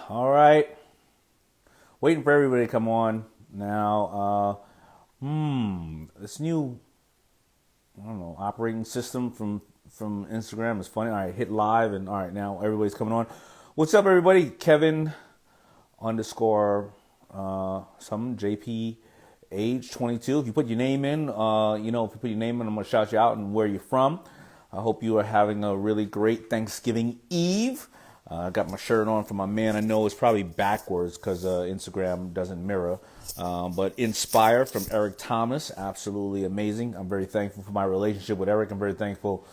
All right. Waiting for everybody to come on now. This new, I don't know, operating system from Instagram is funny. All right, hit live, and all right, now everybody's coming on. What's up, everybody? Kevin underscore some JP age 22. If you put your name in, if you put your name in, I'm gonna shout you out and where you're from. I hope you are having a really great Thanksgiving Eve. I got my shirt on for my man. I know it's probably backwards because Instagram doesn't mirror. But Inspire from Eric Thomas, absolutely amazing. I'm very thankful for my relationship with Eric. I'm very thankful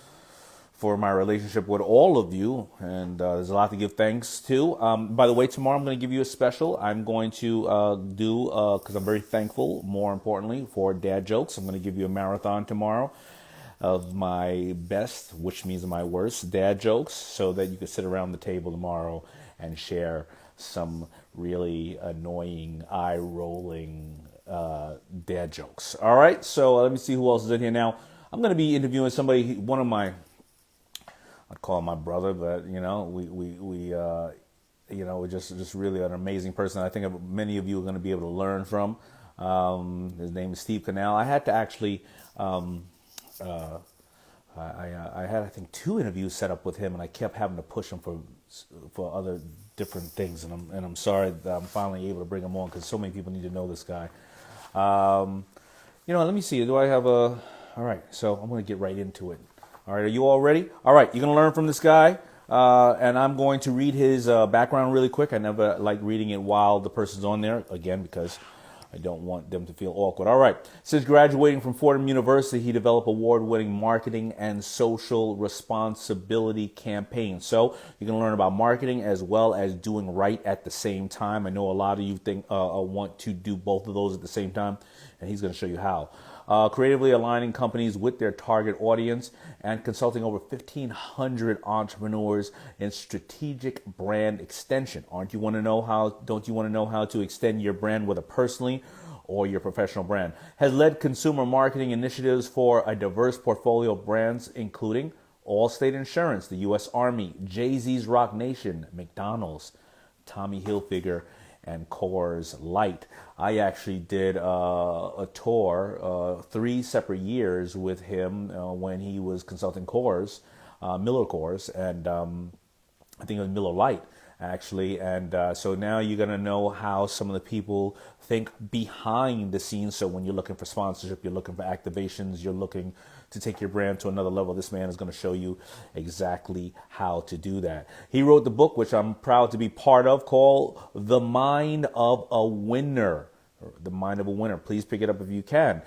for my relationship with all of you. And there's a lot to give thanks to. By the way, tomorrow I'm going to give you a special. I'm going to do, because I'm very thankful, more importantly, for dad jokes. I'm going to give you a marathon tomorrow of my best, which means my worst, dad jokes, so that you can sit around the table tomorrow and share some really annoying, eye-rolling dad jokes. All right, so let me see who else is in here now. I'm going to be interviewing somebody, one of my, I'd call him my brother, but we're just really an amazing person. I think many of you are going to be able to learn from. His name is Steve Canal. I had to actually. I had, I think, 2 interviews set up with him, and I kept having to push him for other different things. And I'm sorry that I'm finally able to bring him on because so many people need to know this guy. Let me see. Do I have a? All right, so I'm going to get right into it. All right, are you all ready? All right, you're going to learn from this guy, and I'm going to read his background really quick. I never like reading it while the person's on there, again, because I don't want them to feel awkward. All right. Since graduating from Fordham University, he developed award-winning marketing and social responsibility campaigns. So you can learn about marketing as well as doing right at the same time. I know a lot of you think want to do both of those at the same time, and he's going to show you how. Creatively aligning companies with their target audience and consulting over 1,500 entrepreneurs in strategic brand extension. Don't you want to know how to extend your brand, whether personally or your professional brand? Has led consumer marketing initiatives for a diverse portfolio of brands, including Allstate Insurance, the U.S. Army, Jay-Z's Rock Nation, McDonald's, Tommy Hilfiger, and Coors Lite. I actually did a tour 3 separate years with him when he was consulting Coors, Miller Coors, and I think it was Miller Lite, actually. And so now you're going to know how some of the people think behind the scenes. So when you're looking for sponsorship, you're looking for activations, you're looking to take your brand to another level, this man is going to show you exactly how to do that. He wrote the book, which I'm proud to be part of, called The Mind of a Winner. The Mind of a Winner. Please pick it up if you can.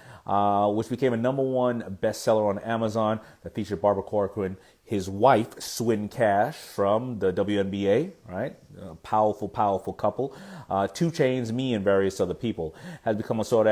Which became a #1 bestseller on Amazon that featured Barbara Corcoran, his wife, Swin Cash from the WNBA, right? Powerful couple. 2 Chainz, me, and various other people. Has become a sought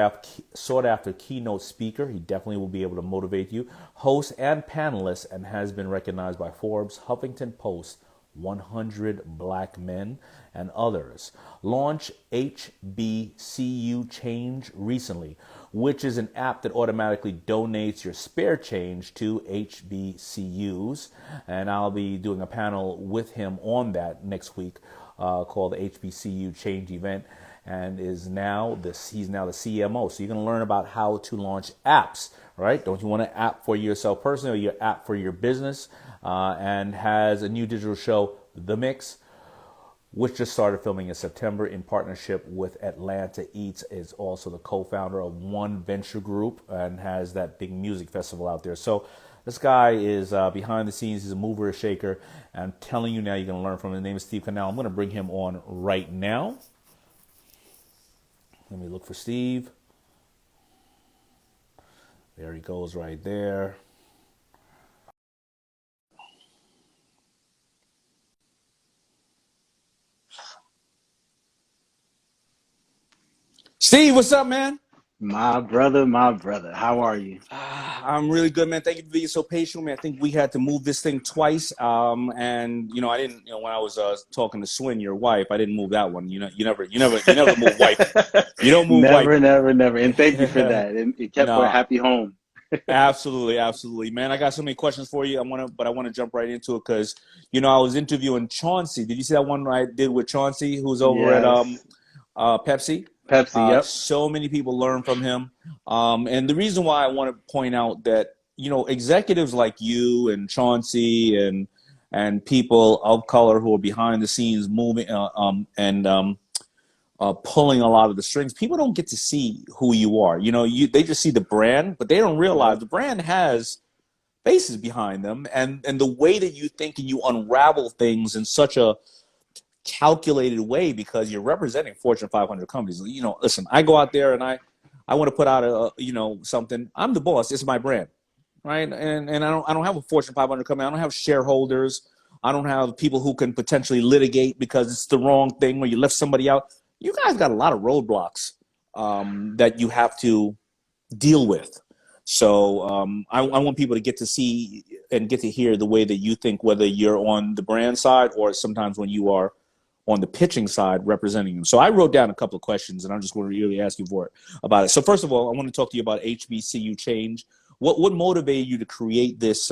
after keynote speaker. He definitely will be able to motivate you. Host and panelist, and has been recognized by Forbes, Huffington Post, 100 Black Men, and others. Launch HBCU Change recently, which is an app that automatically donates your spare change to HBCUs. And I'll be doing a panel with him on that next week called the HBCU Change Event. And he's now the CMO. So you're going to learn about how to launch apps, right? Don't you want an app for yourself personally or your app for your business? And has a new digital show, The Mix, which just started filming in September in partnership with Atlanta Eats, is also the co-founder of One Venture Group and has that big music festival out there. So this guy is behind the scenes. He's a mover, a shaker. And I'm telling you now, you're going to learn from him. His name is Steve Canal. I'm going to bring him on right now. Let me look for Steve. There he goes right there. Steve, what's up, man? My brother. How are you? I'm really good, man. Thank you for being so patient, man. I think we had to move this thing twice. And I didn't, when I was talking to Swin, your wife, I didn't move that one. You never move wife. You don't move wife. Never. And thank you for that. It kept a happy home. Absolutely, absolutely, man. I got so many questions for you. I want to jump right into it because I was interviewing Chauncey. Did you see that one I did with Chauncey, who's over at Yes. Pepsi? Pepsi, yep. So many people learn from him, and the reason why I want to point out that executives like you and Chauncey and people of color who are behind the scenes moving and pulling a lot of the strings. People don't get to see who you are. They just see the brand, but they don't realize Yep. the brand has faces behind them, and the way that you think and you unravel things in such a calculated way because you're representing Fortune 500 companies. Listen, I go out there and I want to put out something. I'm the boss. It's my brand, right? And I don't have a Fortune 500 company. I don't have shareholders. I don't have people who can potentially litigate because it's the wrong thing or you left somebody out. You guys got a lot of roadblocks that you have to deal with. So I want people to get to see and get to hear the way that you think, whether you're on the brand side or sometimes when you are on the pitching side representing them. So I wrote down a couple of questions, and I'm just going to really ask you for it about it. So first of all, I want to talk to you about HBCU change. What motivated you to create this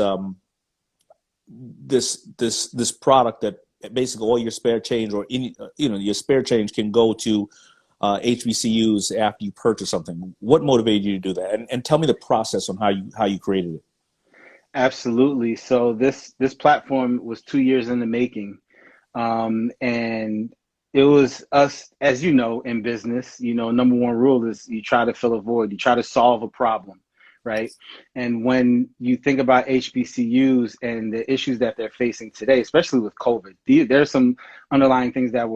this product that basically all your spare change or your spare change can go to HBCUs after you purchase something? What motivated you to do that? And tell me the process on how you created it. Absolutely. So this platform was 2 years in the making. And it was us, as you know, in business, number one rule is you try to fill a void, you try to solve a problem, right? And when you think about HBCUs and the issues that they're facing today, especially with COVID, there's some underlying things that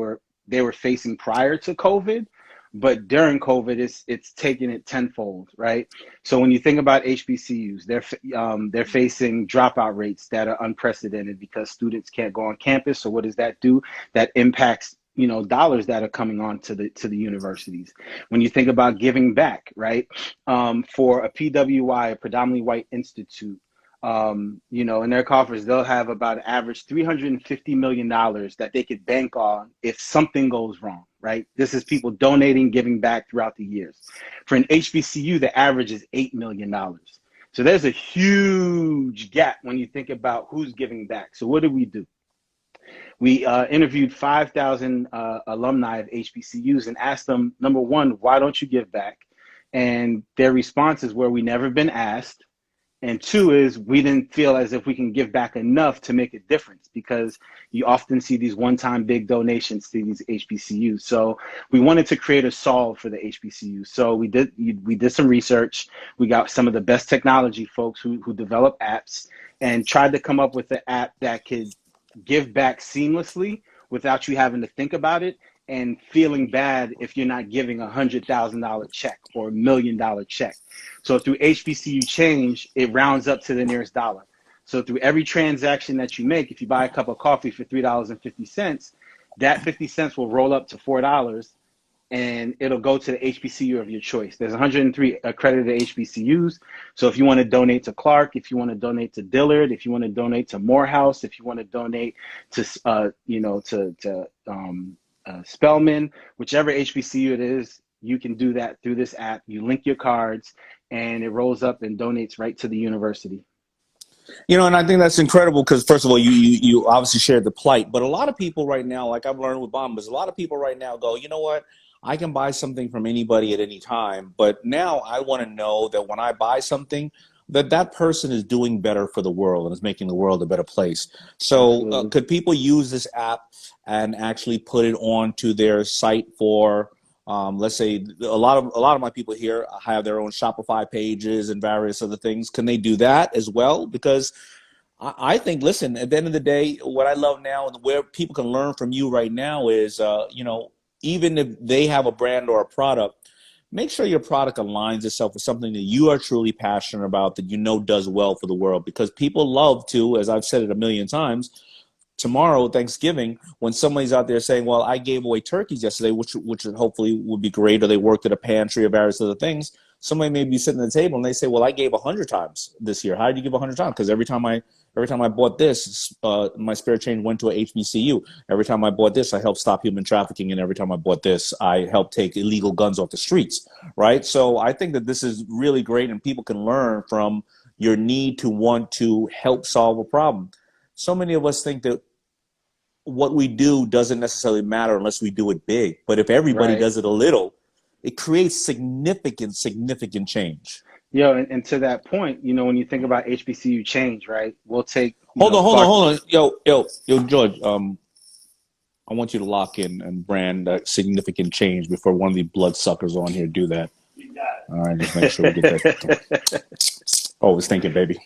they were facing prior to COVID, but during COVID, it's taking it tenfold, right? So when you think about HBCUs, they're facing dropout rates that are unprecedented because students can't go on campus. So what does that do? That impacts dollars that are coming on to the universities. When you think about giving back, right? For a PWI, a predominantly white institute, in their coffers, they'll have about an average $350 million that they could bank on if something goes wrong, right? This is people donating, giving back throughout the years. For an HBCU, the average is $8 million. So there's a huge gap when you think about who's giving back. So what do? We interviewed 5,000 alumni of HBCUs and asked them, number one, why don't you give back? And their responses were, we never been asked. And two is we didn't feel as if we can give back enough to make a difference because you often see these one-time big donations to these HBCUs. So we wanted to create a solve for the HBCUs. So we did some research. We got some of the best technology folks who develop apps and tried to come up with an app that could give back seamlessly without you having to think about it and feeling bad if you're not giving $100,000 check or $1 million check. So through HBCU Change, it rounds up to the nearest dollar. So through every transaction that you make, if you buy a cup of coffee for $3.50, that 50 cents will roll up to $4 and it'll go to the HBCU of your choice. There's 103 accredited HBCUs. So if you want to donate to Clark, if you want to donate to Dillard, if you want to donate to Morehouse, if you want to donate to Spelman, whichever HBCU it is, you can do that through this app. You link your cards and it rolls up and donates right to the university. And I think that's incredible because, first of all, you obviously shared the plight. But a lot of people right now, like I've learned with Bombas, a lot of people right now go, you know what? I can buy something from anybody at any time. But now I want to know that when I buy something, that person is doing better for the world and is making the world a better place. So could people use this app and actually put it onto their site for, let's say, a lot of my people here have their own Shopify pages and various other things. Can they do that as well? Because I think, listen, at the end of the day, what I love now and where people can learn from you right now is, even if they have a brand or a product, make sure your product aligns itself with something that you are truly passionate about, that does well for the world. Because people love to, as I've said it a million times, tomorrow, Thanksgiving, when somebody's out there saying, well, I gave away turkeys yesterday, which hopefully would be great, or they worked at a pantry or various other things, somebody may be sitting at the table and they say, well, I gave 100 times this year. How did you give 100 times? Because every time I Every time I bought this, my spare change went to a HBCU. Every time I bought this, I helped stop human trafficking. And every time I bought this, I helped take illegal guns off the streets, right? So I think that this is really great, and people can learn from your need to want to help solve a problem. So many of us think that what we do doesn't necessarily matter unless we do it big. But if everybody Right. does it a little, it creates significant change. Yo, and to that point, when you think about HBCU change, right? We'll take, Clark. Hold on. Yo, George. I want you to lock in and brand that significant change before one of the bloodsuckers on here do that. All right, just make sure we get that. Oh, it's thinking, baby.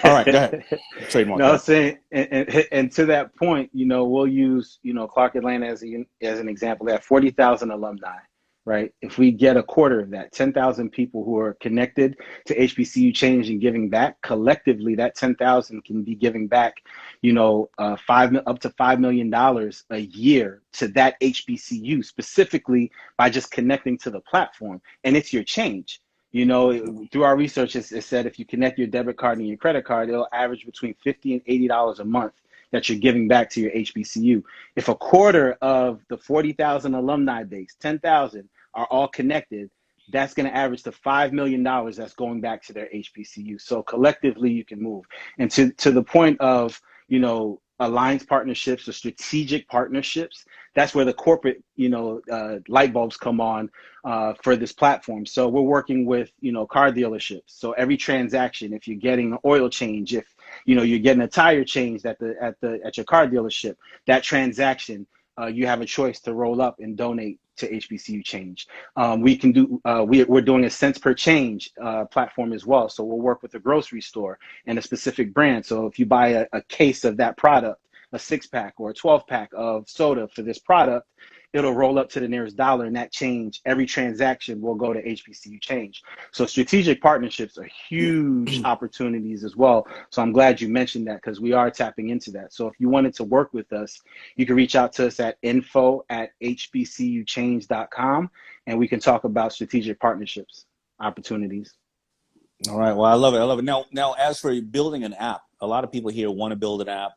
All right, go ahead. Trademark No, I'm that. saying, and to that point, we'll use, Clark Atlanta as an example. They have 40,000 alumni, right? If we get a quarter of that, 10,000 people who are connected to HBCU change and giving back, collectively, that 10,000 can be giving back, up to $5 million a year to that HBCU, specifically by just connecting to the platform. And it's your change. Through our research, it said if you connect your debit card and your credit card, it'll average between $50 and $80 a month that you're giving back to your HBCU. If a quarter of the 40,000 alumni base, 10,000, are all connected, that's going to average to $5 million that's going back to their HBCU. So collectively, you can move. And to the point of, alliance partnerships or strategic partnerships, that's where the corporate, light bulbs come on for this platform. So we're working with, car dealerships. So every transaction, if you're getting an oil change, if, you're getting a tire change at your car dealership, that transaction, you have a choice to roll up and donate to HBCU change. We can do, we're doing a cents per change platform as well. So we'll work with a grocery store and a specific brand. So if you buy a case of that product, a 6-pack or a 12-pack of soda for this product, it'll roll up to the nearest dollar, and that change, every transaction will go to HBCU change. So strategic partnerships are huge opportunities as well. So I'm glad you mentioned that, because we are tapping into that. So if you wanted to work with us, you can reach out to us at info@hbcuchange.com, and we can talk about strategic partnerships opportunities. All right. Well, I love it. Now, as for building an app, a lot of people here want to build an app,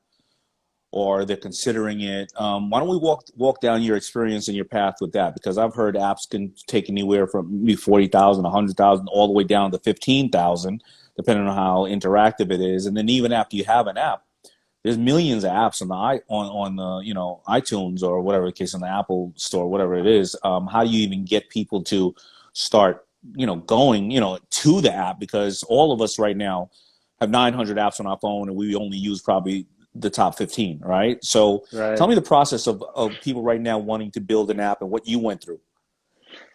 or they're considering it. Why don't we walk down your experience and your path with that? Because I've heard apps can take anywhere from maybe 40,000, 100,000, all the way down to 15,000, depending on how interactive it is. And then even after you have an app, there's millions of apps on the iTunes or whatever the case, on the Apple Store, whatever it is. How do you even get people to start going to the app? Because all of us right now have 900 apps on our phone, and we only use probably the top 15, right? So Right. tell me the process of people right now wanting to build an app and what you went through.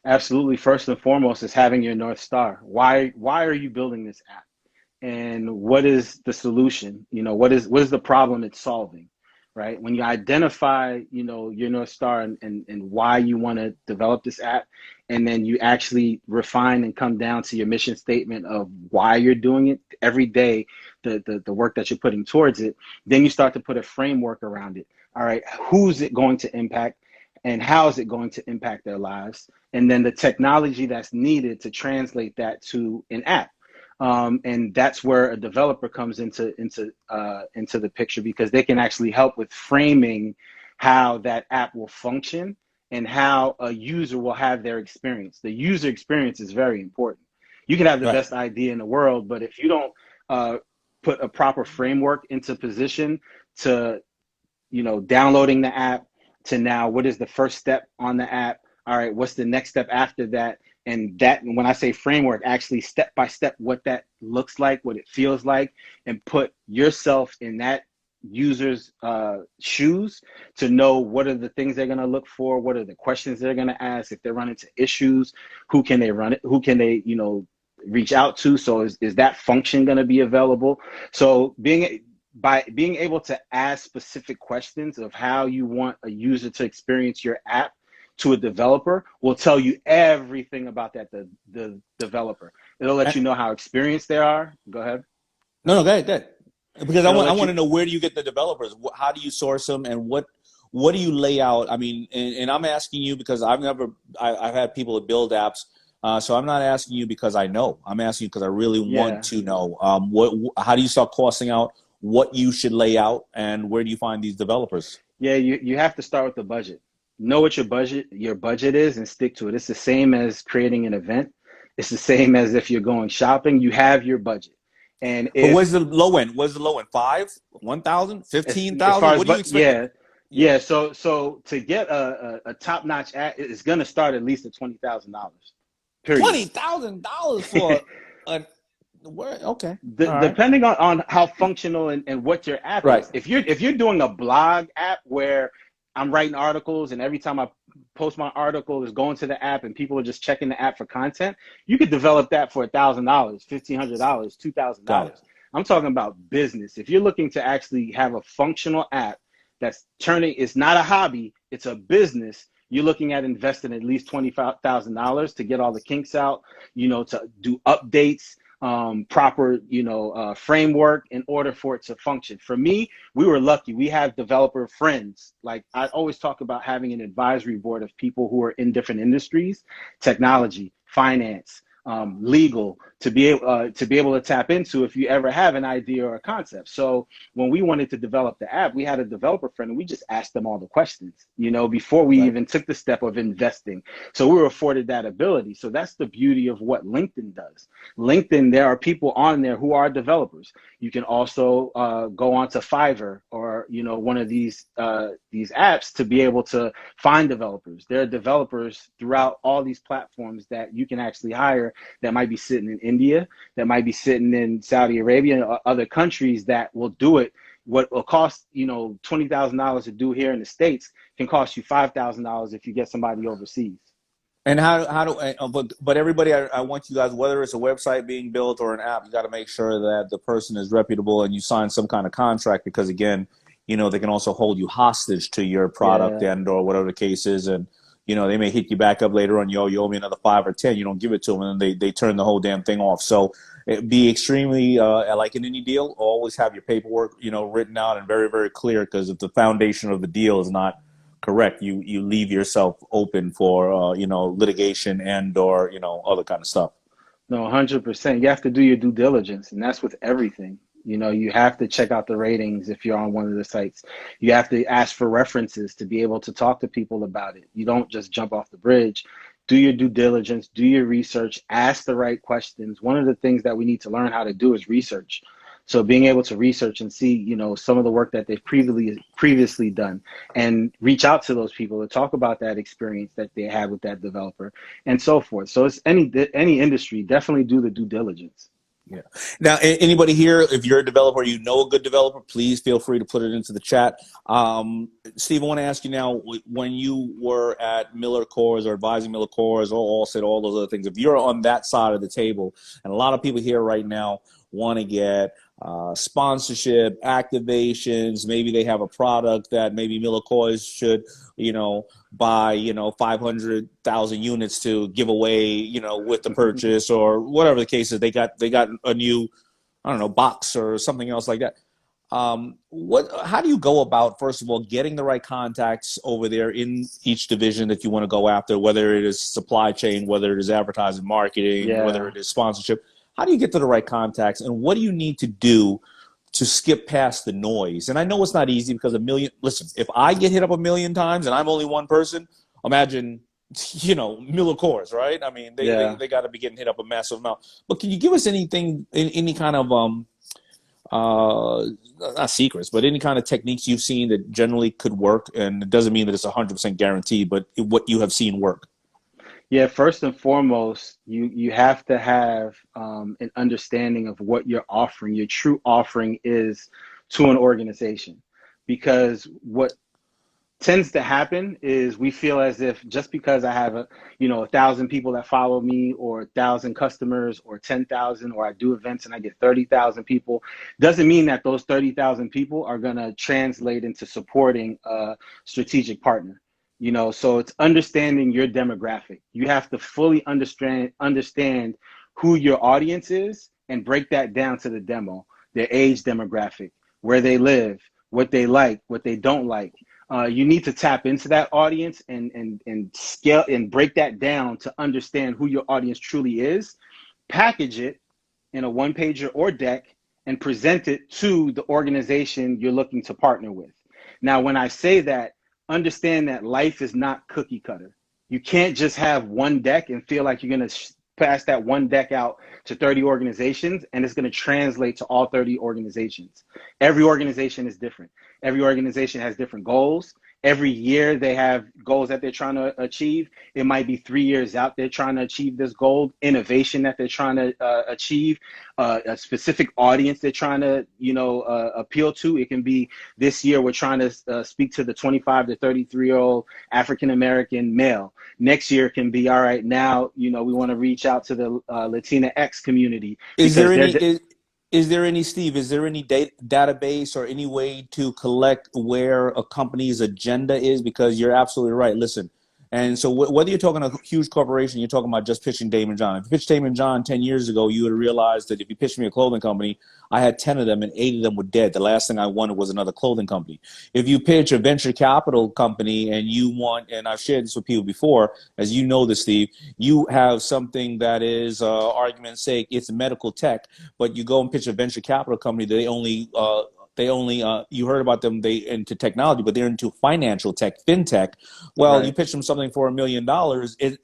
Absolutely. First and foremost is having your North Star. Why are you building this app? And what is the solution? What is the problem it's solving, right? When you identify, your North Star and why you want to develop this app, and then you actually refine and come down to your mission statement of why you're doing it every day, the work that you're putting towards it, then you start to put a framework around it. All right, who's it going to impact, and how is it going to impact their lives? And then the technology that's needed to translate that to an app. And that's where a developer comes into the picture, because they can actually help with framing how that app will function and how a user will have their experience. The user experience is very important. You can have the Right. best idea in the world, but if you don't put a proper framework into position to, downloading the app, to now what is the first step on the app? All right, what's the next step after that? And that, when I say framework, actually step by step, what that looks like, what it feels like, and put yourself in that user's shoes to know what are the things they're going to look for, what are the questions they're going to ask, if they run into issues, who can they reach out to? So is that function going to be available? So by being able to ask specific questions of how you want a user to experience your app to a developer will tell you everything about the developer. It'll let you know how experienced they are. Go ahead. No, go ahead. Because I want to You. know, where do you get the developers? How do you source them, and what do you lay out? I mean, and I'm asking you because I've had people that build apps. So I'm not asking you because I know. I'm asking you because I really want to know. How do you start costing out? what you should lay out, and where do you find these developers? Yeah, you have to start with the budget. Know what your budget is and stick to it. It's the same as creating an event. It's the same as if you're going shopping. You have your budget. And But where's if the low end? Where's the low end? 5, 1,000, as far 15,000? as What do you but expect? Yeah. yeah. So to get a top notch ad, it's gonna start at least at $20,000. Period. $20,000 for a word? Okay. All right. Depending on how functional and what your app Right. is. If you're doing a blog app where I'm writing articles and every time I post my article is going to the app and people are just checking the app for content, you could develop that for $1,000, $1,500, Got it. $2,000. I'm talking about business. If you're looking to actually have a functional app that's turning, it's not a hobby, it's a business. You're looking at investing at least $25,000 to get all the kinks out, to do updates, proper, framework in order for it to function. For me, we were lucky. We have developer friends. Like I always talk about having an advisory board of people who are in different industries, technology, finance, legal, to be able to tap into if you ever have an idea or a concept. So when we wanted to develop the app, we had a developer friend and we just asked them all the questions, before we even took the step of investing. So we were afforded that ability. So that's the beauty of what LinkedIn does. LinkedIn, there are people on there who are developers. You can also go onto Fiverr or one of these apps to be able to find developers. There are developers throughout all these platforms that you can actually hire that might be sitting in India, that might be sitting in Saudi Arabia or other countries that will do it. What will cost $20,000 to do here in the States can cost you $5,000 if you get somebody overseas. And how do but everybody, I want you guys, whether it's a website being built or an app, you got to make sure that the person is reputable and you sign some kind of contract, because again, they can also hold you hostage to your product and or whatever the case is. And they may hit you back up later on, you owe me another 5 or 10. You don't give it to them, and then they turn the whole damn thing off. So be extremely, like in any deal, always have your paperwork, written out and very, very clear, because if the foundation of the deal is not correct, you leave yourself open for, litigation and or, other kind of stuff. No, 100%. You have to do your due diligence, and that's with everything. You have to check out the ratings if you're on one of the sites. You have to ask for references to be able to talk to people about it. You don't just jump off the bridge. Do your due diligence, do your research, ask the right questions. One of the things that we need to learn how to do is research. So being able to research and see, some of the work that they've previously done, and reach out to those people to talk about that experience that they had with that developer and so forth. So it's any industry, definitely do the due diligence. Yeah. Now, anybody here, if you're a developer, a good developer, please feel free to put it into the chat. Steve, I want to ask you now, when you were at Miller Coors or advising Miller Coors or Allstate, all those other things, if you're on that side of the table, and a lot of people here right now want to get sponsorship, activations, maybe they have a product that maybe Miller Coors should, buy, 500,000 units to give away, with the purchase or whatever the case is. They got a new, I don't know, box or something else like that. How do you go about, first of all, getting the right contacts over there in each division that you want to go after, whether it is supply chain, whether it is advertising, marketing, whether it is sponsorship? How do you get to the right contacts, and what do you need to do to skip past the noise? And I know it's not easy, because listen, if I get hit up 1,000,000 times and I'm only one person, imagine, Miller Coors, right? I mean, they got to be getting hit up a massive amount. But can you give us any kind of, not secrets, but any kind of techniques you've seen that generally could work? And it doesn't mean that it's 100% guaranteed, but what you have seen work. Yeah, first and foremost, you have to have an understanding of what your true offering is to an organization. Because what tends to happen is we feel as if just because I have 1,000 people that follow me, or 1,000 customers, or 10,000, or I do events and I get 30,000 people, doesn't mean that those 30,000 people are going to translate into supporting a strategic partner. So it's understanding your demographic. You have to fully understand who your audience is and break that down to the demo, their age demographic, where they live, what they like, what they don't like. You need to tap into that audience and scale and break that down to understand who your audience truly is, package it in a one-pager or deck, and present it to the organization you're looking to partner with. Now, when I say that, understand that life is not cookie cutter. You can't just have one deck and feel like you're going to pass that one deck out to 30 organizations and it's going to translate to all 30 organizations. Every organization is different. Every organization has different goals. Every year they have goals that they're trying to achieve. It might be 3 years out they're trying to achieve this goal, innovation that they're trying to achieve, a specific audience they're trying to appeal to. It can be this year we're trying to speak to the 25 to 33-year-old African American male. Next year can be, all right, now we want to reach out to the Latina X community. Is there any is there any, Steve, is there any database or any way to collect where a company's agenda is? Because you're absolutely right. Listen, and so whether you're talking a huge corporation, you're talking about just pitching Daymond John. If you pitched Daymond John 10 years ago, you would have realized that if you pitched me a clothing company, I had 10 of them and 8 of them were dead. The last thing I wanted was another clothing company. If you pitch a venture capital company and you want, and I've shared this with people before, as you know this, Steve, you have something that is, argument's sake, it's medical tech, but you go and pitch a venture capital company, they only you heard about them, they into technology, but they're into financial tech, fintech. Well, right. You pitch them something for $1 million.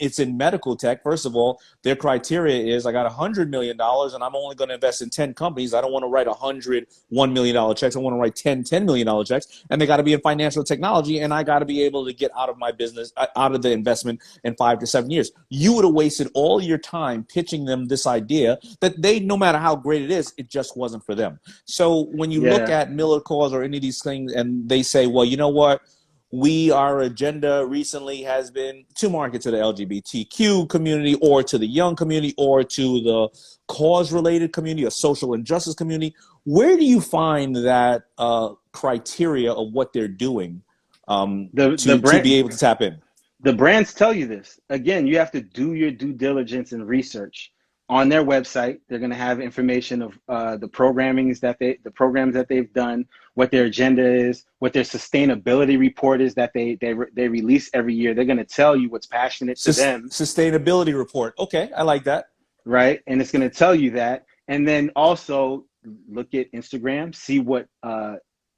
It's in medical tech. First of all, their criteria is I got $100 million and I'm only going to invest in 10 companies. I don't want to write 100 $1 million checks. I want to write 10 $10 million checks, and they got to be in financial technology, and I got to be able to get out of my business, out of the investment in 5 to 7 years. You would have wasted all your time pitching them this idea that they, no matter how great it is, it just wasn't for them. So when you look at Miller Coors or any of these things and they say, well, you know what? Our agenda recently has been to market to the LGBTQ community or to the young community or to the cause-related community, a social injustice community. Where do you find that criteria of what they're doing to be able to tap in? The brands tell you this. Again, you have to do your due diligence and research. On their website, they're going to have information of the programs that they've done, what their agenda is, what their sustainability report is that they release every year. They're going to tell you what's passionate to them. Sustainability report. Okay, I like that. Right, and it's going to tell you that. And then also look at Instagram, see what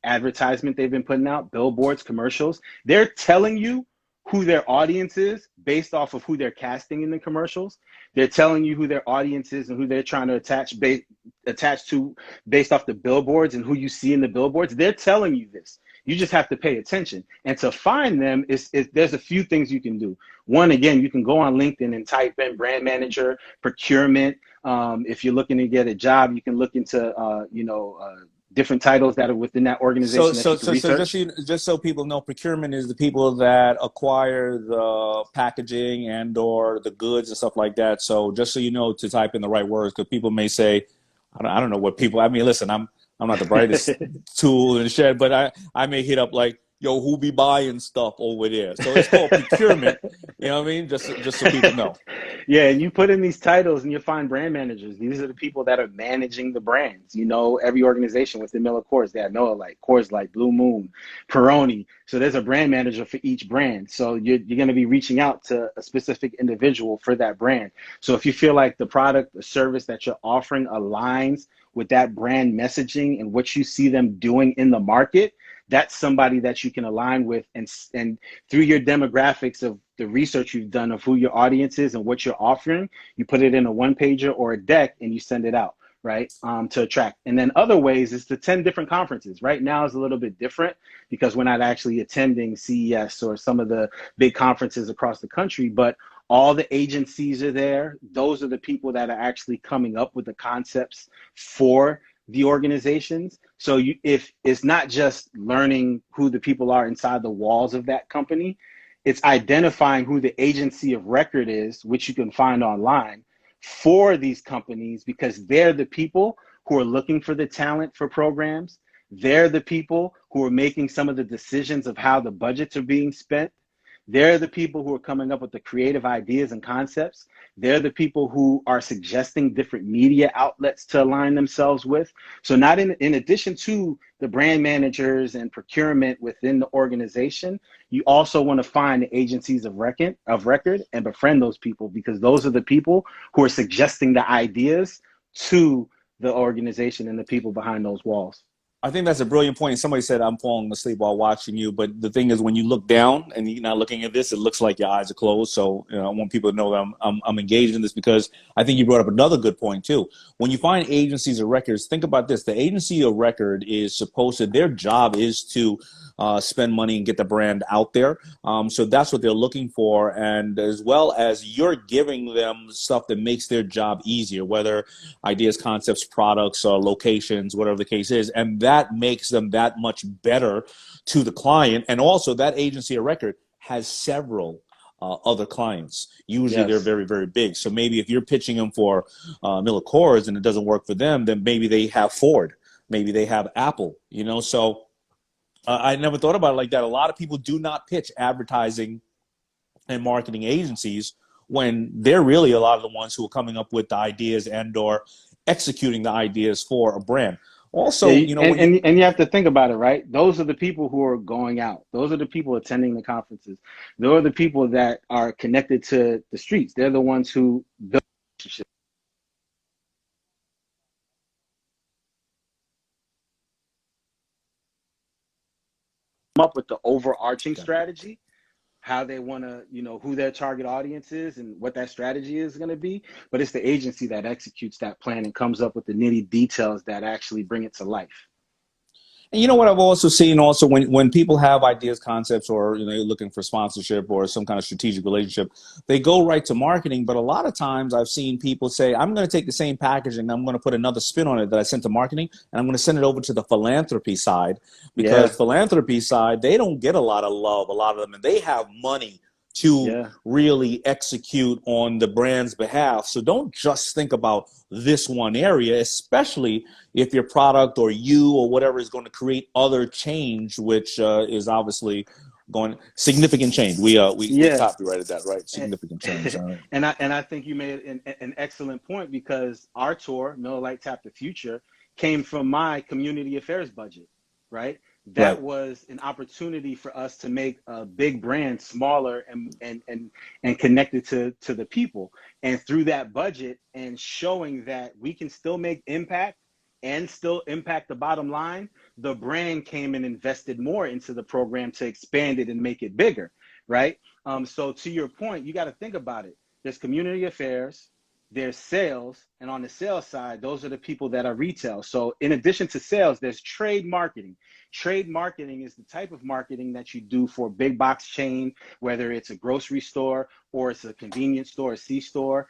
advertisement they've been putting out, billboards, commercials. They're telling you who their audience is based off of who they're casting in the commercials. They're telling you who their audience is and who they're trying to attach to based off the billboards and who you see in the billboards. They're telling you this. You just have to pay attention. And to find them, there's a few things you can do. One, again, you can go on LinkedIn and type in brand manager, procurement. If you're looking to get a job, you can look into, different titles that are within that organization. So just so people know, procurement is the people that acquire the packaging and or the goods and stuff like that. So just so you know to type in the right words, because people may say, I don't know what people. I mean, listen, I'm not the brightest tool in the shed, but I may hit up like, yo, who be buying stuff over there? So it's called procurement. You know what I mean? Just so people know. Yeah, and you put in these titles and you'll find brand managers. These are the people that are managing the brands. Every organization within Miller Coors, they have Noah Light, Coors Light, Blue Moon, Peroni. So there's a brand manager for each brand. So you're going to be reaching out to a specific individual for that brand. So if you feel like the product or service that you're offering aligns with that brand messaging and what you see them doing in the market, that's somebody that you can align with, and through your demographics of the research you've done of who your audience is and what you're offering, you put it in a one-pager or a deck and you send it out, right, to attract. And then other ways is to 10 different conferences. Right now is a little bit different because we're not actually attending CES or some of the big conferences across the country, but all the agencies are there. Those are the people that are actually coming up with the concepts for the organizations. So if it's not just learning who the people are inside the walls of that company, it's identifying who the agency of record is, which you can find online for these companies, because they're the people who are looking for the talent for programs. They're the people who are making some of the decisions of how the budgets are being spent. They're the people who are coming up with the creative ideas and concepts. They're the people who are suggesting different media outlets to align themselves with. So not in addition to the brand managers and procurement within the organization, you also want to find the agencies of record and befriend those people, because those are the people who are suggesting the ideas to the organization and the people behind those walls. I think that's a brilliant point. Somebody said I'm falling asleep while watching you, but the thing is, when you look down and you're not looking at this, it looks like your eyes are closed. So I want people to know that I'm engaged in this, because I think you brought up another good point too. When you find agencies of records, think about this: the agency of record is supposed to, their job is to spend money and get the brand out there. So that's what they're looking for, and as well as you're giving them stuff that makes their job easier, whether ideas, concepts, products, or locations, whatever the case is, and that makes them that much better to the client. And also, that agency of record has several other clients. Usually they're Yes. very, very big. So maybe if you're pitching them for Miller Coors and it doesn't work for them, then maybe they have Ford, maybe they have Apple, so I never thought about it like that. A lot of people do not pitch advertising and marketing agencies when they're really a lot of the ones who are coming up with the ideas and or executing the ideas for a brand. Also, Yeah, and you have to think about it, right? Those are the people who are going out. Those are the people attending the conferences. Those are the people that are connected to the streets. They're the ones who build relationships. Come up with the overarching strategy, how they want to, who their target audience is and what that strategy is going to be. But it's the agency that executes that plan and comes up with the nitty details that actually bring it to life. And you know what I've also seen also when people have ideas, concepts, or looking for sponsorship or some kind of strategic relationship, they go right to marketing. But a lot of times I've seen people say, I'm going to take the same packaging, I'm going to put another spin on it that I sent to marketing, and I'm going to send it over to the philanthropy side, because philanthropy side, they don't get a lot of love, a lot of them, and they have money to really execute on the brand's behalf. So don't just think about this one area, especially if your product or you or whatever is going to create other change, which is obviously going significant change. We copyrighted that, right? Significant change. All right. And I think you made an excellent point, because our tour, Miller Lite Tap the Future, came from my community affairs budget, right? That was an opportunity for us to make a big brand smaller and connected to the people. And through that budget and showing that we can still make impact and still impact the bottom line, the brand came and invested more into the program to expand it and make it bigger, right? So to your point, you got to think about it. There's community affairs, there's sales, and on the sales side, those are the people that are retail. So in addition to sales, there's trade marketing. Trade marketing is the type of marketing that you do for a big box chain, whether it's a grocery store or it's a convenience store, a C-store,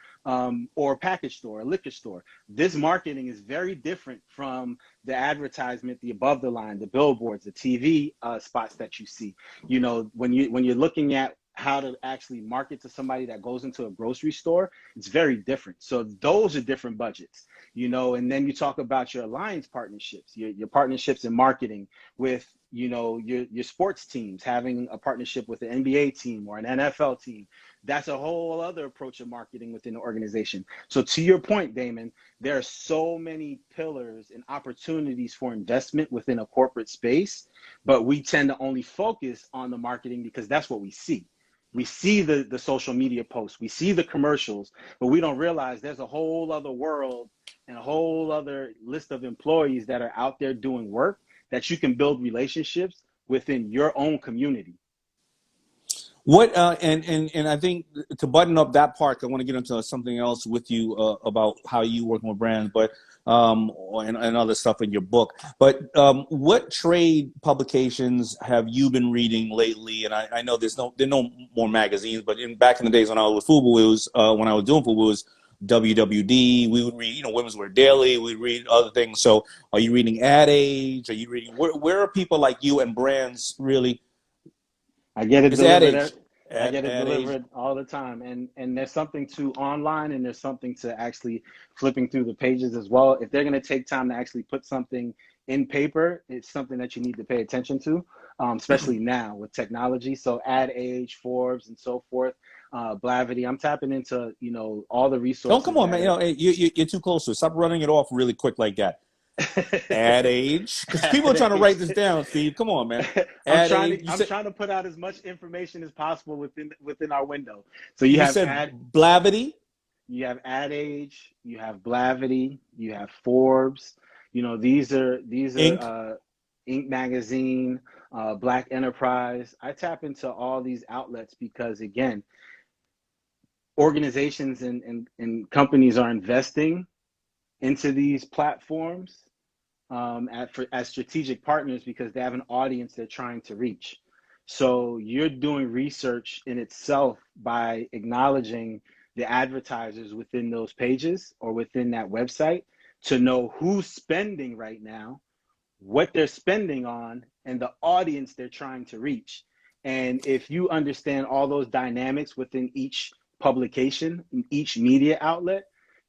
or a package store, a liquor store. This marketing is very different from the advertisement, the above the line, the billboards, the TV spots that you see. When you're looking at how to actually market to somebody that goes into a grocery store, it's very different. So those are different budgets, and then you talk about your alliance partnerships, your partnerships in marketing with, your sports teams, having a partnership with an NBA team or an NFL team. That's a whole other approach of marketing within the organization. So to your point, Daymond, there are so many pillars and opportunities for investment within a corporate space, but we tend to only focus on the marketing because that's what we see. We see the social media posts, we see the commercials, but we don't realize there's a whole other world and a whole other list of employees that are out there doing work that you can build relationships within your own community. What and I think to button up that part, I want to get into something else with you about how you work with brands, but and other stuff in your book. But what trade publications have you been reading lately? And I know there are no more magazines, but back in the days when I was with FUBU, it was when I was doing FUBU, it was WWD. We would read, Women's Wear Daily. We'd read other things. So, are you reading Ad Age? Are you reading? Where are people like you and brands really? I get it It's Ad delivered. Age. I get it delivered Age. all the time. And there's something to online and there's something to actually flipping through the pages as well. If they're going to take time to actually put something in paper, it's something that you need to pay attention to, especially now with technology. So Ad Age, Forbes, and so forth. Blavity. I'm tapping into, all the resources. Don't come on, man. You're too close to it. Stop running it off really quick like that. Ad Age, because people are trying to write this down, Steve. Come on, man. I'm trying to put out as much information as possible within our window. So you have said Blavity. you have Ad Age, you have Blavity, you have Forbes. You know, these are Ink. Inc. Magazine, Black Enterprise. I tap into all these outlets because, again, organizations and companies are investing into these platforms as strategic partners because they have an audience they're trying to reach. So you're doing research in itself by acknowledging the advertisers within those pages or within that website to know who's spending right now, what they're spending on, and the audience they're trying to reach. And if you understand all those dynamics within each publication, each media outlet,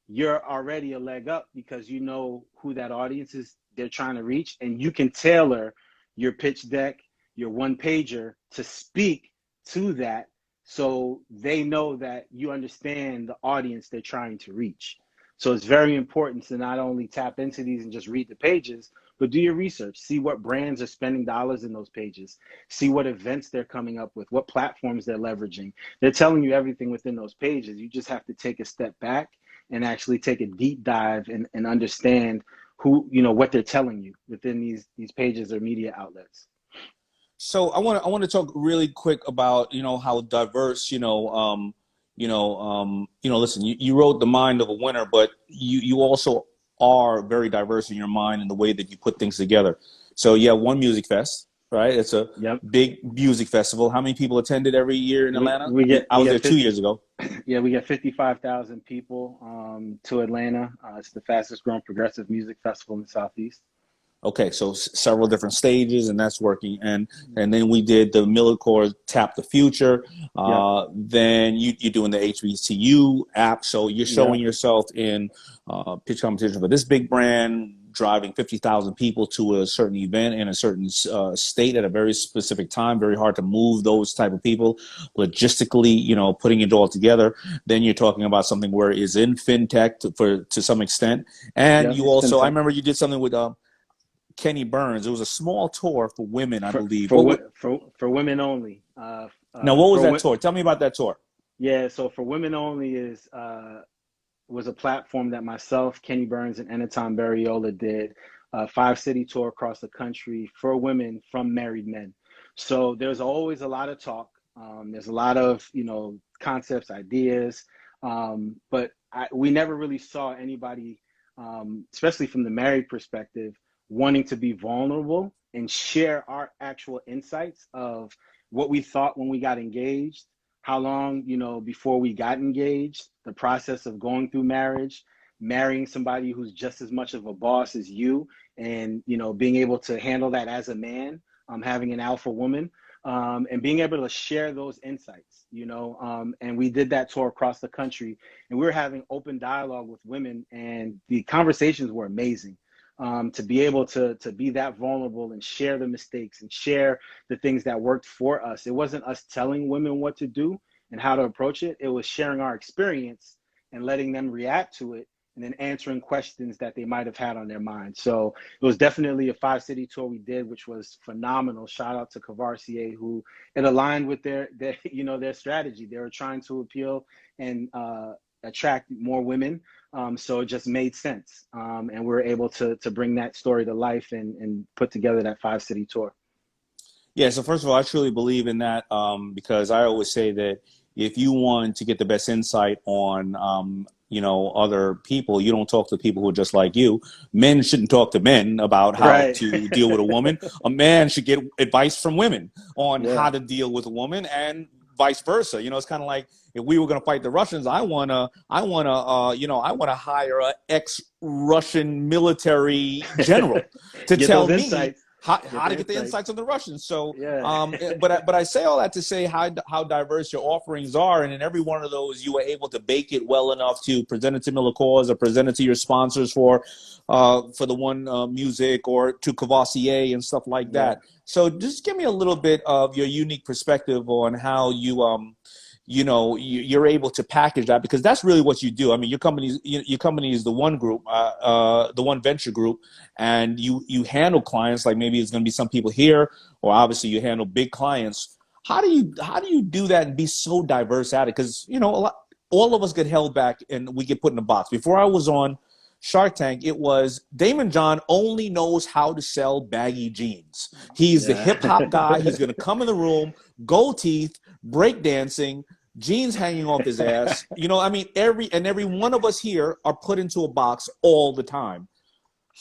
you're already a leg up because you know who that audience is they're trying to reach, and you can tailor your pitch deck, your one pager to speak to that so they know that you understand the audience they're trying to reach. So it's very important to not only tap into these and just read the pages, but do your research. See what brands are spending dollars in those pages. See what events they're coming up with, what platforms they're leveraging. They're telling you everything within those pages. You just have to take a step back and actually take a deep dive and understand who, you know, what they're telling you within these pages or media outlets. So I want to talk really quick about, you know, how diverse, listen, you wrote The Mind of a Winner, but you also are very diverse in your mind and the way that you put things together. So you have one music fest, right? It's a Yep. big music festival. How many people attended every year in Atlanta? I We was get there 2 years ago. Yeah, we get 55,000 people to Atlanta. It's the fastest growing progressive music festival in the Southeast. Okay, so several different stages, and that's working. And then we did the Millicor Tap the Future. Yep. Then you're doing the HBCU app, so you're showing Yep. yourself in pitch competition for this big brand, driving 50,000 people to a certain event in a certain state at a very specific time. Very hard to move those type of people logistically, you know, putting it all together. Then you're talking about something where it's in fintech to some extent. And Yep. you It's also, I fintech. remember you did something with Kenny Burns. It was a small tour for women, I for believe. for women only. Now, what was For that tour? Tell me about that tour. Yeah, so for women only was a platform that myself, Kenny Burns, and Anaton Barriola did a 5-city tour across the country for women from married men. So there's always a lot of talk. There's a lot of, you know, concepts, ideas, but we never really saw anybody, especially from the married perspective, wanting to be vulnerable and share our actual insights of what we thought when we got engaged, how long, you know, before we got engaged, the process of going through marriage, marrying somebody who's just as much of a boss as you, and, you know, being able to handle that as a man, having an alpha woman, and being able to share those insights, you know. And we did that tour across the country, and we were having open dialogue with women, and the conversations were amazing. To be able to be that vulnerable and share the mistakes and share the things that worked for us. It wasn't us telling women what to do and how to approach it. It was sharing our experience and letting them react to it and then answering questions that they might have had on their mind. So it was definitely a 5-city tour we did, which was phenomenal. Shout out to Cavarcier, who it aligned with their you know, their strategy. They were trying to appeal and attract more women. So it just made sense. And we were able to bring that story to life and put together that 5-city tour. Yeah, so first of all, I truly believe in that because I always say that if you want to get the best insight on, other people, you don't talk to people who are just like you. Men shouldn't talk to men about how Right. to deal with a woman. A man should get advice from women on Yeah. how to deal with a woman, and vice versa. You know, it's kind of like if we were going to fight the Russians, I wanna hire a ex-Russian military general to Get tell those me insights. how Get to the get the insights. insights of the Russians. So, Yeah. but I say all that to say how diverse your offerings are, and in every one of those, you were able to bake it well enough to present it to Miller Coors or present it to your sponsors for the one music or to Cavassier and stuff like Yeah. that. So, just give me a little bit of your unique perspective on how you're able to package that, because that's really what you do. I mean, your company is the one group, the one venture group, and you handle clients like maybe it's going to be some people here, or obviously you handle big clients. How do you do that and be so diverse at it? Because all of us get held back and we get put in a box. Before I was on Shark Tank, it was Daymond John only knows how to sell baggy jeans. He's the hip hop guy. He's going to come in the room, gold teeth, break dancing, jeans hanging off his ass. You know, I mean, every one of us here are put into a box all the time.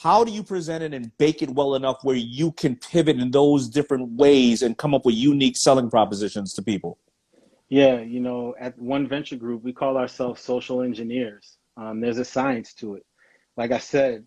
How do you present it and bake it well enough where you can pivot in those different ways and come up with unique selling propositions to people? Yeah, you know, at One Venture Group, we call ourselves social engineers. There's a science to it. Like I said,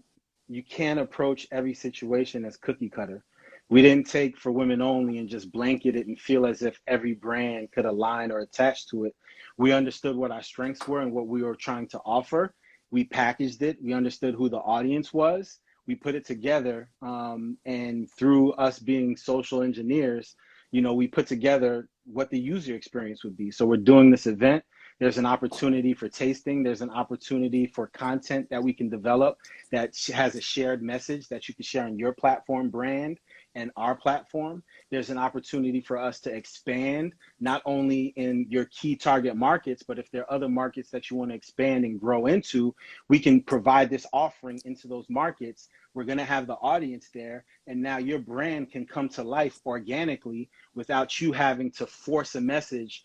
you can't approach every situation as cookie cutter. We didn't take for women only and just blanket it and feel as if every brand could align or attach to it. We understood what our strengths were and what we were trying to offer. We packaged it. We understood who the audience was. We put it together. And through us being social engineers, you know, we put together what the user experience would be. So we're doing this event. There's an opportunity for tasting. There's an opportunity for content that we can develop that has a shared message that you can share on your platform brand and our platform. There's an opportunity for us to expand not only in your key target markets, but if there are other markets that you want to expand and grow into, we can provide this offering into those markets. We're going to have the audience there, and now your brand can come to life organically without you having to force a message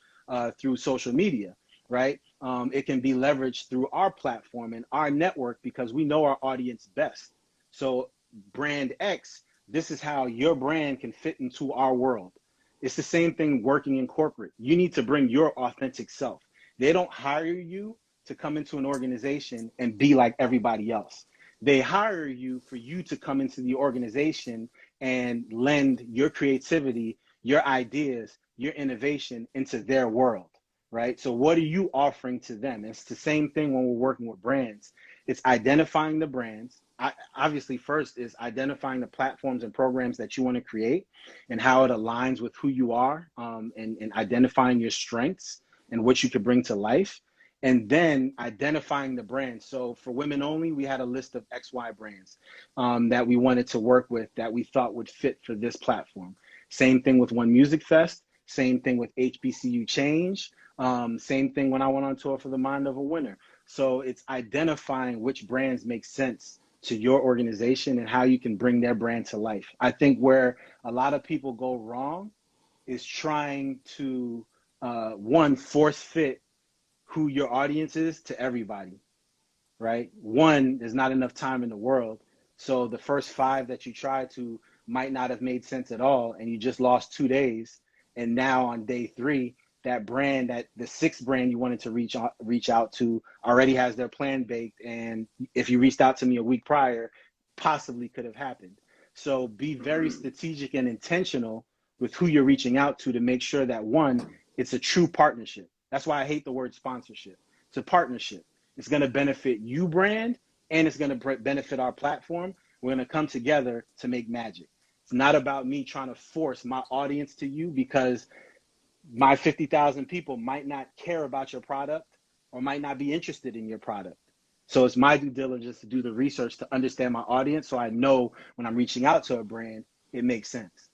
through social media. Right? It can be leveraged through our platform and our network because we know our audience best. So brand X, this is how your brand can fit into our world. It's the same thing working in corporate. You need to bring your authentic self. They don't hire you to come into an organization and be like everybody else. They hire you for you to come into the organization and lend your creativity, your ideas, your innovation into their world. Right? So what are you offering to them? It's the same thing when we're working with brands. It's identifying the brands. Obviously, first is identifying the platforms and programs that you want to create and how it aligns with who you are, and identifying your strengths and what you could bring to life. And then identifying the brands. So for women only, we had a list of XY brands that we wanted to work with that we thought would fit for this platform. Same thing with One Music Fest. Same thing with HBCU Change. Same thing when I went on tour for the Mind of a Winner. So it's identifying which brands make sense to your organization and how you can bring their brand to life. I think where a lot of people go wrong is trying to, one, force fit who your audience is to everybody, right? One, there's not enough time in the world. So the first 5 that you try to might not have made sense at all, and you just lost 2 days. And now on day 3, that brand, that the 6th brand you wanted to reach out to already has their plan baked. And if you reached out to me a week prior, possibly could have happened. So be very strategic and intentional with who you're reaching out to make sure that, one, it's a true partnership. That's why I hate the word sponsorship. It's a partnership. It's going to benefit you brand, and it's going to benefit our platform. We're going to come together to make magic. It's not about me trying to force my audience to you, because my 50,000 people might not care about your product or might not be interested in your product. So it's my due diligence to do the research to understand my audience, so I know when I'm reaching out to a brand, it makes sense.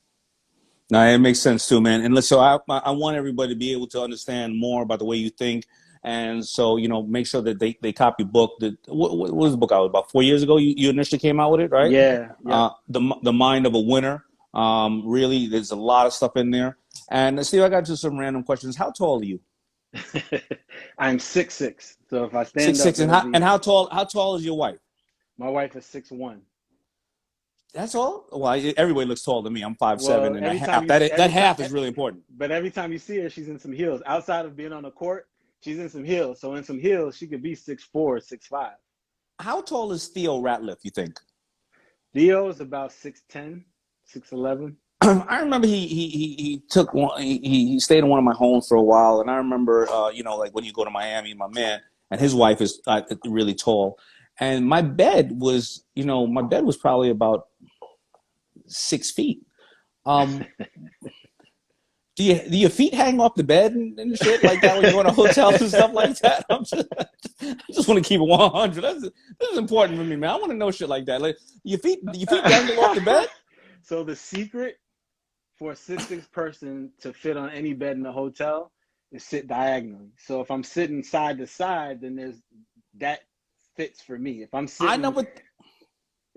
No, it makes sense too, man. And so I want everybody to be able to understand more about the way you think. And so, you know, make sure that they copy book. What was the book out about 4 years ago? You initially came out with it, right? Yeah. The Mind of a Winner. Really, there's a lot of stuff in there. And Steve, I got just some random questions. How tall are you? I'm 6'6". So if I stand 6'6", up, and how tall is your wife? My wife is 6'1". That's all? Well, everybody looks taller than me. I'm 5'7", and that half is really important. But every time you see her, she's in some heels. Outside of being on the court, she's in some heels. So in some heels, she could be 6'4", 6'5". How tall is Theo Ratliff, you think? Theo is about 6'10", 6'11". I remember he took one. He stayed in one of my homes for a while, and I remember, you know, like when you go to Miami, my man and his wife is really tall, and my bed was probably about 6 feet. Do your feet hang off the bed and shit like that when you go to hotels and stuff like that? I just want to keep it 100. This is important for me, man. I want to know shit like that. Like your feet dangle off the bed. So the secret for a 6'6" person to fit on any bed in a hotel is sit diagonally. So if I'm sitting side to side, then that fits for me. I never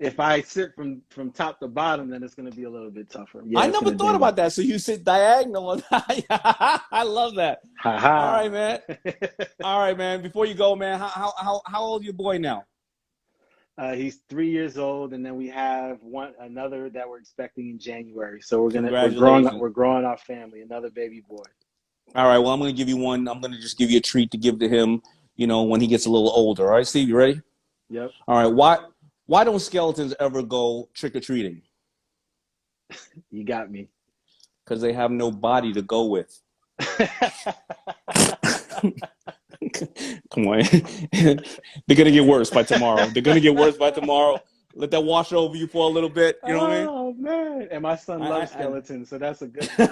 If I sit from top to bottom, then it's going to be a little bit tougher. Yeah, I it's never going to thought ding about up. that. So you sit diagonal. I love that. Ha All right, ha. man. All right, man. Before you go, man, how old is your boy now? He's 3 years old, and then we have another that we're expecting in January. So Congratulations. we're growing our family, another baby boy. All right. Well, I'm going to give you one. I'm going to just give you a treat to give to him, when he gets a little older. All right, Steve, you ready? Yep. All right. Why don't skeletons ever go trick or treating? You got me. Because they have no body to go with. Come on. They're going to get worse by tomorrow. Let that wash over you for a little bit. You know what I mean? Oh man! And my son loves I, skeletons, so that's a good thing.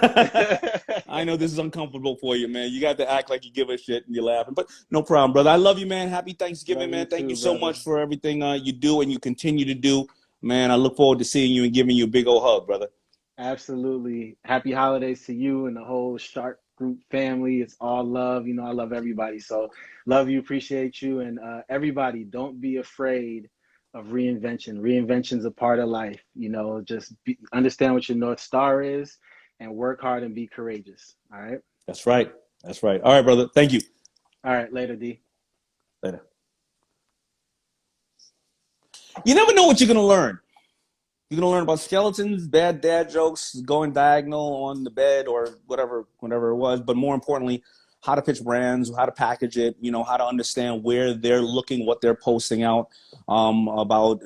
I know this is uncomfortable for you, man. You got to act like you give a shit and you're laughing, but no problem, brother. I love you, man. Happy Thanksgiving, Love you man. Thank too, you so brother. much for everything you do and you continue to do, man. I look forward to seeing you and giving you a big old hug, brother. Absolutely. Happy holidays to you and the whole Shark Group family. It's all love. I love everybody. So love you, appreciate you, and everybody. Don't be afraid of reinvention. Reinvention's a part of life. Understand what your North Star is, and work hard and be courageous. All right. That's right. That's right. All right, brother. Thank you. All right. Later, D. Later. You never know what you're gonna learn. You're gonna learn about skeletons, bad dad jokes, going diagonal on the bed, or whatever it was. But more importantly, how to pitch brands, how to package it. How to understand where they're looking, what they're posting out about.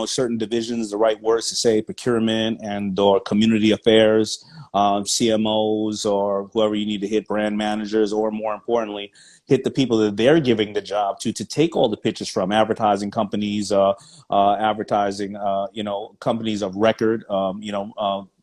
Certain divisions, the right words to say, procurement and or community affairs, CMOs, or whoever you need to hit, brand managers, or more importantly, hit the people that they're giving the job to take all the pitches from advertising companies, companies of record,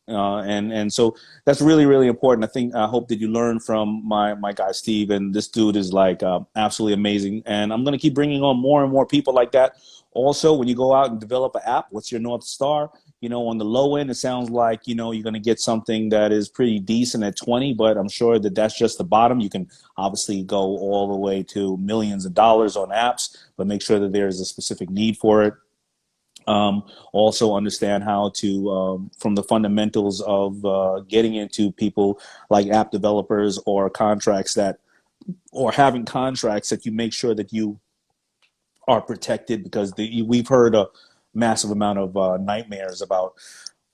and so that's really, really important. I hope that you learn from my guy Steve, and this dude is like absolutely amazing. And I'm going to keep bringing on more and more people like that. Also, when you go out and develop an app, what's your North Star? On the low end, it sounds like, you're going to get something that is pretty decent at 20, but I'm sure that that's just the bottom. You can obviously go all the way to millions of dollars on apps, but make sure that there's a specific need for it. Also understand how to, from the fundamentals of getting into people like app developers or having contracts that you make sure that you are protected, because we've heard a massive amount of nightmares about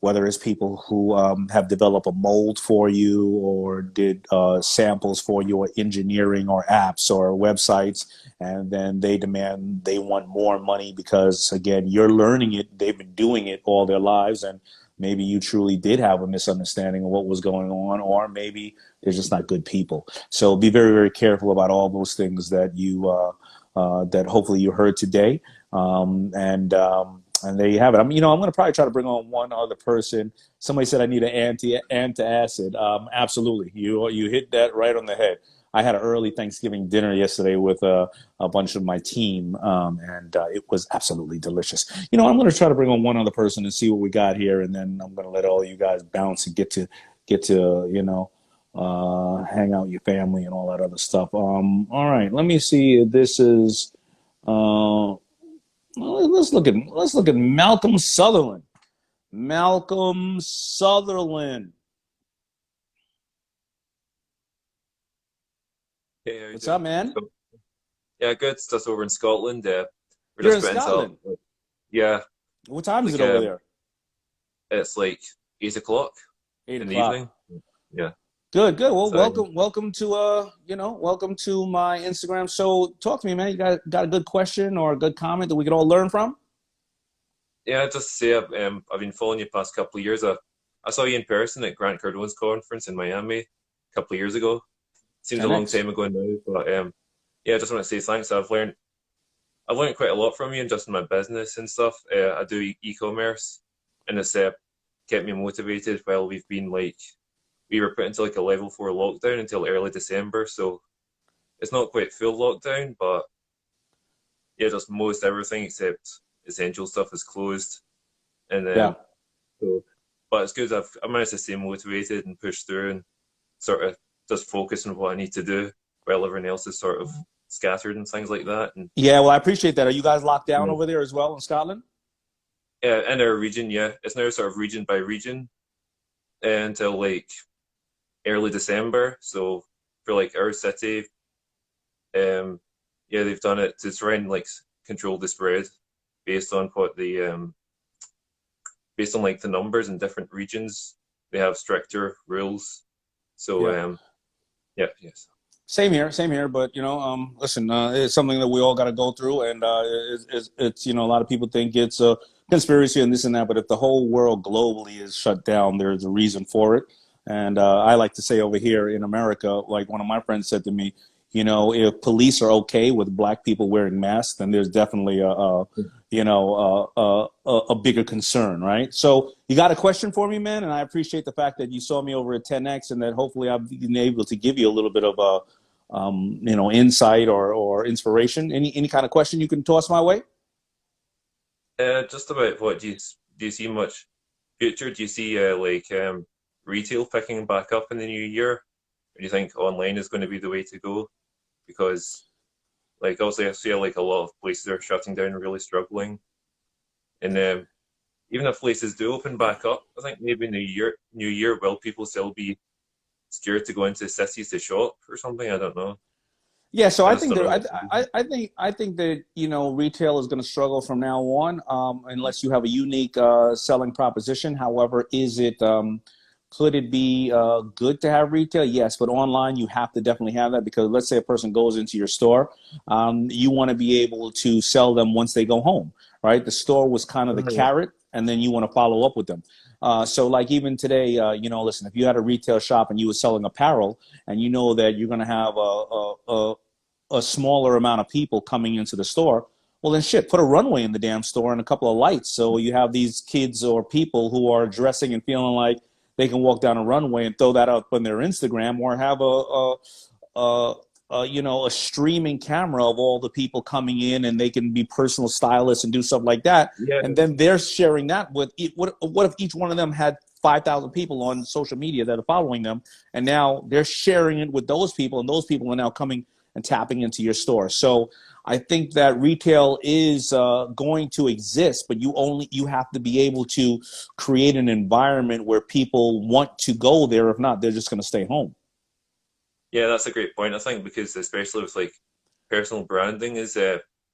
whether it's people who have developed a mold for you or did samples for your engineering or apps or websites, and then they want more money because, again, you're learning it. They've been doing it all their lives, and maybe you truly did have a misunderstanding of what was going on, or maybe they're just not good people. So be very, very careful about all those things that that hopefully you heard today. And there you have it. I'm going to probably try to bring on one other person. Somebody said I need an antacid. Absolutely. You hit that right on the head. I had an early Thanksgiving dinner yesterday with a bunch of my team, and it was absolutely delicious. I'm going to try to bring on one other person and see what we got here, and then I'm going to let all you guys bounce and get to hang out with your family and all that other stuff. All right, let me see if this is. Let's look at Malcolm Sutherland. Malcolm Sutherland. Hey, how you What's doing? up, man? So, yeah, good. It's just over in Scotland. We're You're just in waiting till, Scotland. yeah, What time is it like over there? it's like 8 o'clock Eight in the o'clock. evening. Yeah. Good, good. Well, So welcome to welcome to my Instagram. So talk to me, man. You got a good question or a good comment that we could all learn from? yeah, just to say I've been following you past couple of years. I saw you in person at Grant Cardone's conference in Miami a couple of years ago. Seems a long 10x. time ago now, but yeah, I just want to say thanks. I've learned quite a lot from you, and just in my business and stuff. I do e-commerce, and it's kept me motivated while we were put into like a level 4 lockdown until early December. So it's not quite full lockdown, but yeah, just most everything except essential stuff is closed. And Yeah. so, but it's good. I managed to stay motivated and push through and sort of just focus on what I need to do while everyone else is sort of scattered and things like that. And Yeah, well, I appreciate that. Are you guys locked down yeah, over there as well in Scotland? in our region, yeah, it's now sort of region by region until like early December. So for like our city, yeah, they've done it to try and like control the spread based on what the based on like the numbers in different regions. They have stricter rules. So Yeah. yeah, yes. Same here, same here. But listen, it's something that we all got to go through, and it's a lot of people think it's a conspiracy and this and that. But if the whole world globally is shut down, there's a reason for it. And I like to say over here in America, like one of my friends said to me, if police are okay with black people wearing masks, then there's definitely a bigger concern, right? So you got a question for me, man, and I appreciate the fact that you saw me over at 10X, and that hopefully I've been able to give you a little bit of insight or inspiration. Any kind of question you can toss my way? Just about what do you see much future? Do you see retail picking back up in the new year? Or do you think online is going to be the way to go? Because like also I see like a lot of places are shutting down and really struggling. And even if places do open back up, I think maybe New Year, will people still be scared to go into cities to shop or something? I don't know. Yeah, so I I just think don't know. I think that retail is going to struggle from now on unless you have a unique selling proposition. However, could it be good to have retail? Yes, but online you have to definitely have that, because let's say a person goes into your store, you want to be able to sell them once they go home, right? The store was kind of the Yeah. carrot, and then you want to follow up with them. So like even today, listen, if you had a retail shop and you were selling apparel, and you know that you're going to have a smaller amount of people coming into the store, well then shit, put a runway in the damn store and a couple of lights, so you have these kids or people who are dressing and feeling like they can walk down a runway and throw that up on their Instagram, or have a streaming camera of all the people coming in, and they can be personal stylists and do stuff like that. Yeah. And then they're sharing that with what if each one of them had 5,000 people on social media that are following them, and now they're sharing it with those people, and those people are now coming and tapping into your store. So I think that retail is going to exist, but you have to be able to create an environment where people want to go there. If not, they're just going to stay home. Yeah, that's a great point. I think because especially with like personal branding is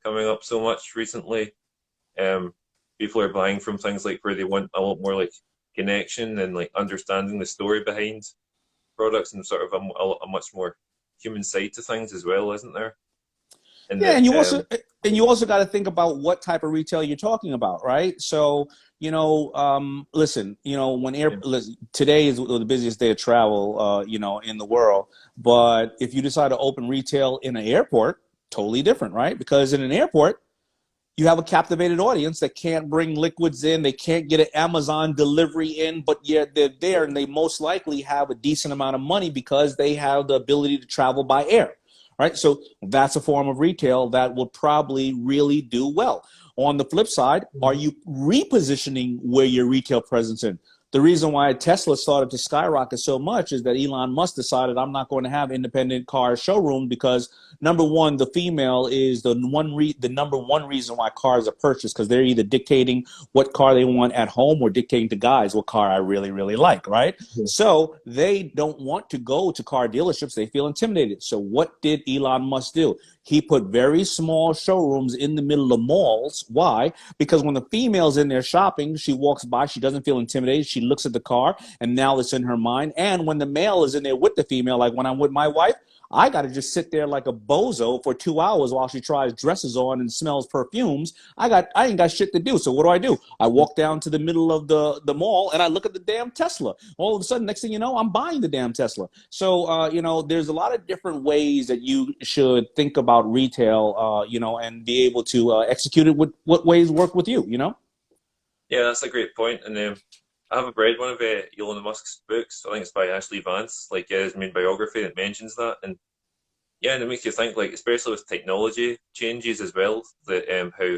coming up so much recently, people are buying from things like where they want a lot more like connection and like understanding the story behind products, and sort of a much more human side to things as well, isn't there? And Yeah, that and you also got to think about what type of retail you're talking about, right? So listen, today is the busiest day of travel, in the world. But if you decide to open retail in an airport, totally different, right? Because in an airport, you have a captivated audience that can't bring liquids in, they can't get an Amazon delivery in, but yet they're there, and they most likely have a decent amount of money because they have the ability to travel by air. Right, so that's a form of retail that will probably really do well. On the flip side, are you repositioning where your retail presence in? The reason why Tesla started to skyrocket so much is that Elon Musk decided, I'm not going to have independent car showroom, because number one, the female is the number one reason why cars are purchased, because they're either dictating what car they want at home or dictating to guys what car I really, really like, right? Yeah. So they don't want to go to car dealerships. They feel intimidated. So what did Elon Musk do? He put very small showrooms in the middle of malls. Why? Because when the female's in there shopping, she walks by, she doesn't feel intimidated. She looks at the car, and now it's in her mind. And when the male is in there with the female, like when I'm with my wife, I got to just sit there like a bozo for 2 hours while she tries dresses on and smells perfumes. I ain't got shit to do. So what do? I walk down to the middle of the mall, and I look at the damn Tesla. All of a sudden, next thing you know, I'm buying the damn Tesla. So, there's a lot of different ways that you should think about retail, and be able to execute it with what ways work with you, Yeah, that's a great point. And I have read one of Elon Musk's books. I think it's by Ashley Vance, like his main biography that mentions that. And yeah, and it makes you think, like, especially with technology changes as well, that how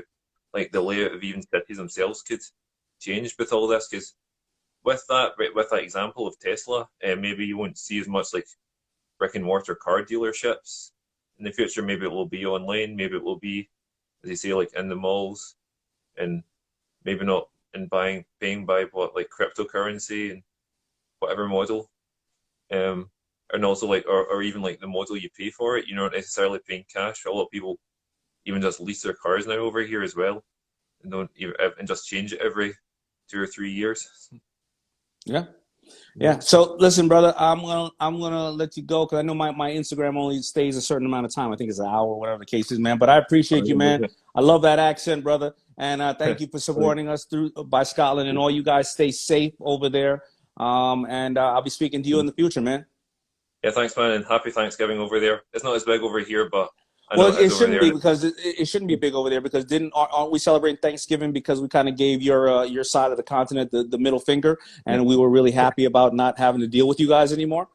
like the layout of even cities themselves could change with all this. Because with that example of Tesla, maybe you won't see as much like brick and mortar car dealerships. In the future, maybe it will be online, maybe it will be, as you say, like in the malls, and maybe not in paying by what, like cryptocurrency and whatever model. And also like, or even like the model you pay for it, you're not necessarily paying cash. A lot of people even just lease their cars now over here as well, and don't even, and just change it every 2 or 3 years. Yeah. Yeah. So listen, brother, I'm gonna let you go because I know my Instagram only stays a certain amount of time. I think it's an hour, whatever the case is, man. But I appreciate you, man. I love that accent, brother, and thank you for supporting us through by Scotland. And all you guys stay safe over there. And I'll be speaking to you in the future, man. Yeah, thanks, man, and happy Thanksgiving over there. It's not as big over here, but I know Well, it it is over shouldn't there. be because it shouldn't be big over there because aren't we celebrating Thanksgiving because we kind of gave your side of the continent the middle finger, and we were really happy about not having to deal with you guys anymore,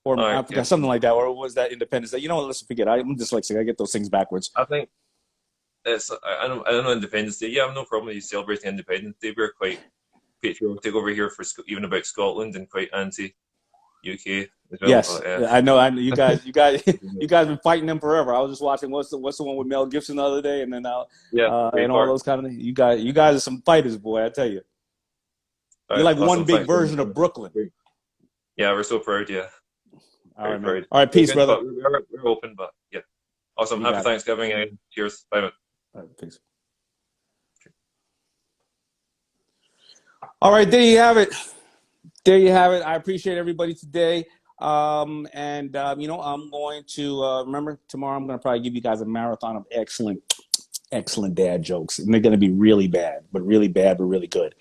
or I forgot, something like that, or was that Independence Day? You know what? Let's forget. I'm dyslexic. I get those things backwards. I think it's I don't know Independence Day. Yeah, I have no problem with you celebrating Independence Day. We're quite patriotic over here for even about Scotland and quite anti UK as well. Yes, But, I know. You guys been fighting them forever. I was just watching what's the one with Mel Gibson the other day, and then and all those kind of things. You guys are some fighters, boy. I tell you, you're like one big version of Brooklyn. Yeah, we're so proud. Yeah. All right, man. All right, peace, brother. We're open, but yeah, awesome. Happy Thanksgiving and cheers. Bye, man. All right, peace. All right, there you have it. There you have it. I appreciate everybody today. I'm going to remember tomorrow. I'm going to probably give you guys a marathon of excellent dad jokes, and they're going to be really bad, but really good.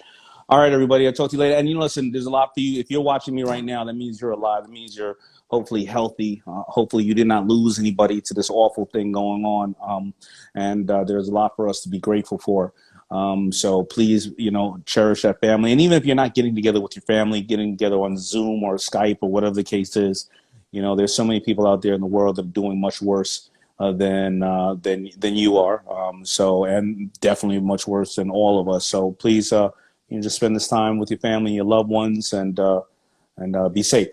All right, everybody. I'll talk to you later. And listen, there's a lot for you. If you're watching me right now, that means you're alive. That means you're hopefully healthy. Hopefully you did not lose anybody to this awful thing going on. And there's a lot for us to be grateful for. So please, cherish that family. And even if you're not getting together with your family, getting together on Zoom or Skype or whatever the case is, there's so many people out there in the world that are doing much worse than you are. And definitely much worse than all of us. So please, just spend this time with your family, your loved ones, and be safe.